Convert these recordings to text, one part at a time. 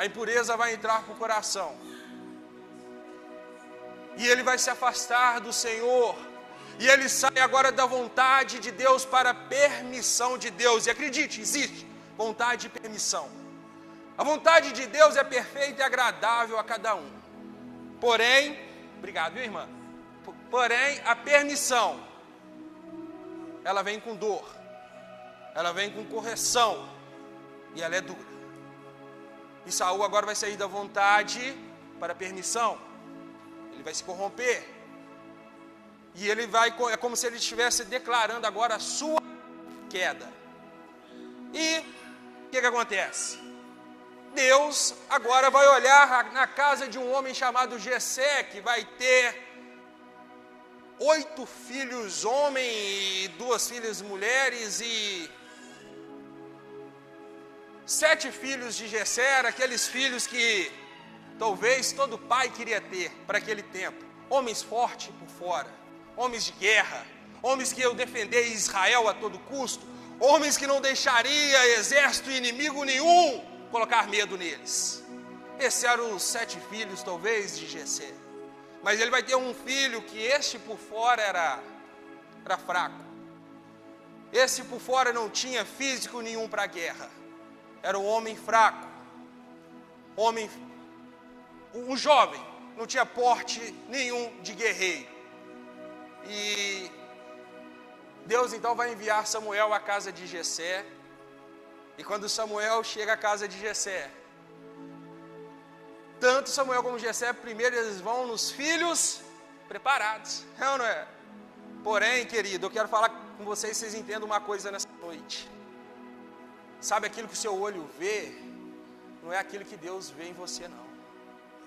a impureza vai entrar para o coração. E ele vai se afastar do Senhor. E ele sai agora da vontade de Deus para a permissão de Deus. E acredite, existe vontade e permissão. A vontade de Deus é perfeita e agradável a cada um. Porém, obrigado, viu, irmã? Porém, a permissão, ela vem com dor. Ela vem com correção. E ela é dura. E Saul agora vai sair da vontade para a permissão. Ele vai se corromper. E ele vai, é como se ele estivesse declarando agora a sua queda. E o que acontece? Deus agora vai olhar na casa de um homem chamado Jessé, que vai ter 8 filhos homens e 2 filhas mulheres, e 7 filhos de Jessé, aqueles filhos que talvez todo pai queria ter para aquele tempo. Homens fortes por fora, homens de guerra, homens que iam defender Israel a todo custo, homens que não deixaria exército inimigo nenhum colocar medo neles. Esses eram os 7 filhos talvez de Jessé. Mas ele vai ter um filho que este por fora era fraco. Esse por fora não tinha físico nenhum para a guerra. Era um homem fraco. Um jovem, não tinha porte nenhum de guerreiro. E Deus então vai enviar Samuel à casa de Jessé. E quando Samuel chega à casa de Jessé, tanto Samuel como Jessé, primeiro eles vão nos filhos preparados. É ou não é? Porém, querido, eu quero falar com vocês, vocês entendam uma coisa nessa noite. Sabe, aquilo que o seu olho vê, não é aquilo que Deus vê em você, não.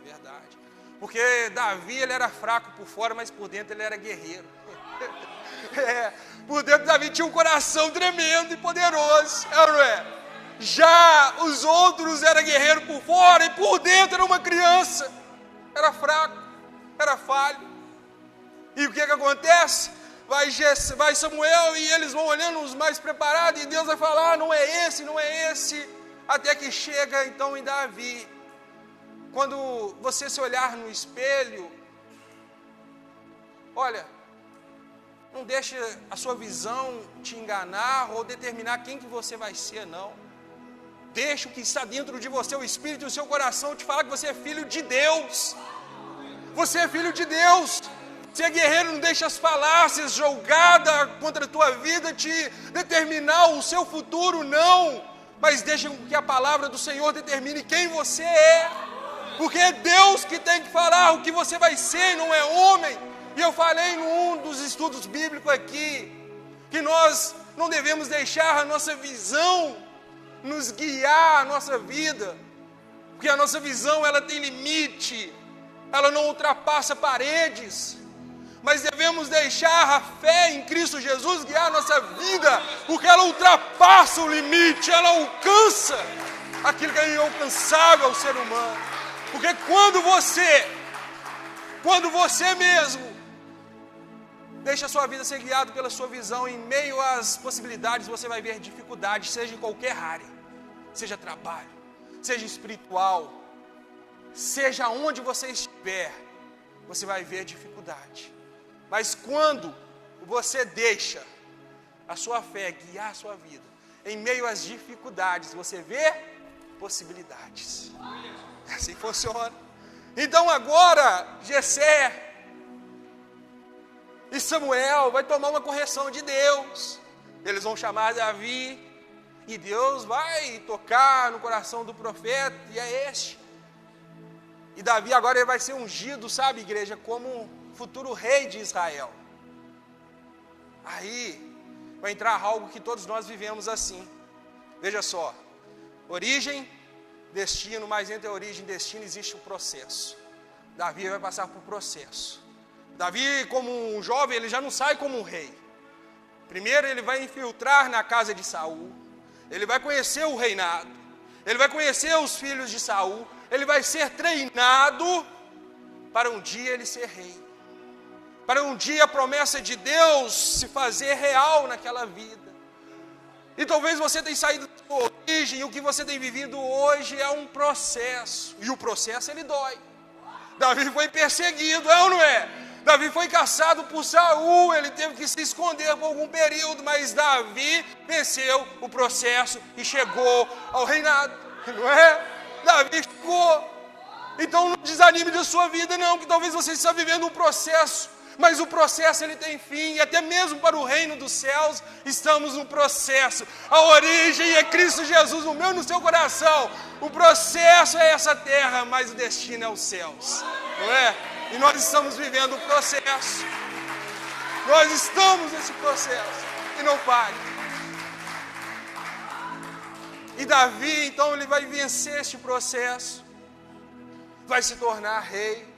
É verdade. Porque Davi, ele era fraco por fora, mas por dentro ele era guerreiro. Por dentro Davi tinha um coração tremendo e poderoso. É ou não é? Já os outros eram guerreiros por fora e por dentro era uma criança. Era fraco, era falho. E o que acontece? Vai Samuel e eles vão olhando os mais preparados e Deus vai falar, não é esse, não é esse. Até que chega então em Davi. Quando você se olhar no espelho, olha, não deixe a sua visão te enganar ou determinar quem que você vai ser, não. Deixa o que está dentro de você, o Espírito e o seu coração te falar que você é filho de Deus. Você é filho de Deus. Você é guerreiro, não deixa as falácias jogadas contra a tua vida te determinar o seu futuro, não. Mas deixa que a palavra do Senhor determine quem você é. Porque é Deus que tem que falar o que você vai ser, não é homem. E eu falei num dos estudos bíblicos aqui, que nós não devemos deixar a nossa visão nos guiar a nossa vida, porque a nossa visão ela tem limite, ela não ultrapassa paredes, mas devemos deixar a fé em Cristo Jesus guiar a nossa vida, porque ela ultrapassa o limite, ela alcança aquilo que é inalcançável ao ser humano, porque quando você mesmo deixa a sua vida ser guiada pela sua visão, em meio às possibilidades você vai ver dificuldades, seja em qualquer área, seja trabalho, seja espiritual, seja onde você estiver, você vai ver dificuldade. Mas quando você deixa a sua fé guiar a sua vida, em meio às dificuldades, você vê possibilidades. Assim funciona. Então agora, Jessé e Samuel vai tomar uma correção de Deus. Eles vão chamar Davi e Deus vai tocar no coração do profeta, e é este. E Davi agora ele vai ser ungido, sabe, igreja, como futuro rei de Israel. Aí vai entrar algo que todos nós vivemos assim. Veja só, origem, destino, mas entre a origem e destino existe um processo. Davi vai passar por processo. Davi, como um jovem, ele já não sai como um rei. Primeiro ele vai infiltrar na casa de Saul, ele vai conhecer o reinado, ele vai conhecer os filhos de Saul, ele vai ser treinado para um dia ele ser rei, para um dia a promessa de Deus se fazer real naquela vida. E talvez você tenha saído da sua origem, e o que você tem vivido hoje é um processo. E o processo, ele dói. Davi foi perseguido, é ou não é? Davi foi caçado por Saul, ele teve que se esconder por algum período, mas Davi venceu o processo e chegou ao reinado, não é? Davi chegou. Então não desanime da sua vida não, que talvez você esteja vivendo um processo, mas o processo ele tem fim, e até mesmo para o reino dos céus, estamos no processo. A origem é Cristo Jesus, no meu e no seu coração. O processo é essa terra, mas o destino é os céus, não é? E nós estamos vivendo o processo. Nós estamos nesse processo, e não pare. E Davi, então, ele vai vencer este processo, vai se tornar rei.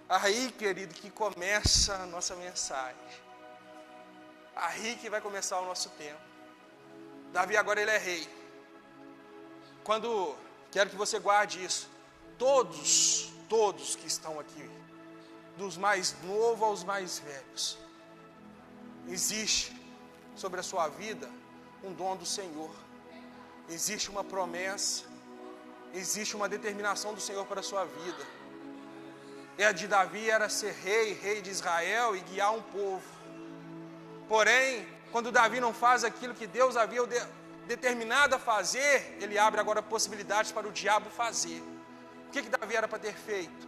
Aí, querido, que começa a nossa mensagem. Aí que vai começar o nosso tempo. Davi agora ele é rei. Quero que você guarde isso. Todos que estão aqui, dos mais novos aos mais velhos, existe sobre a sua vida um dom do Senhor. Existe uma promessa, existe uma determinação do Senhor para a sua vida. E a de Davi era ser rei de Israel e guiar um povo. Porém, quando Davi não faz aquilo que Deus havia determinado a fazer, ele abre agora possibilidades para o diabo fazer. O que Davi era para ter feito?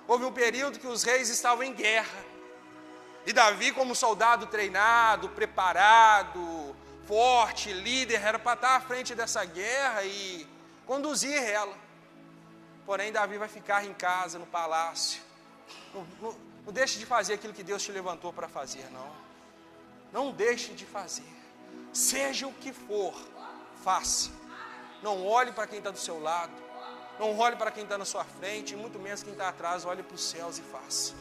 Houve um período que os reis estavam em guerra. E Davi, como soldado treinado, preparado, forte, líder, era para estar à frente dessa guerra e conduzir ela. Porém, Davi vai ficar em casa, no palácio. Não deixe de fazer aquilo que Deus te levantou para fazer, não. Não deixe de fazer. Seja o que for, faça. Não olhe para quem está do seu lado. Não olhe para quem está na sua frente, e muito menos quem está atrás. Olhe para os céus e faça.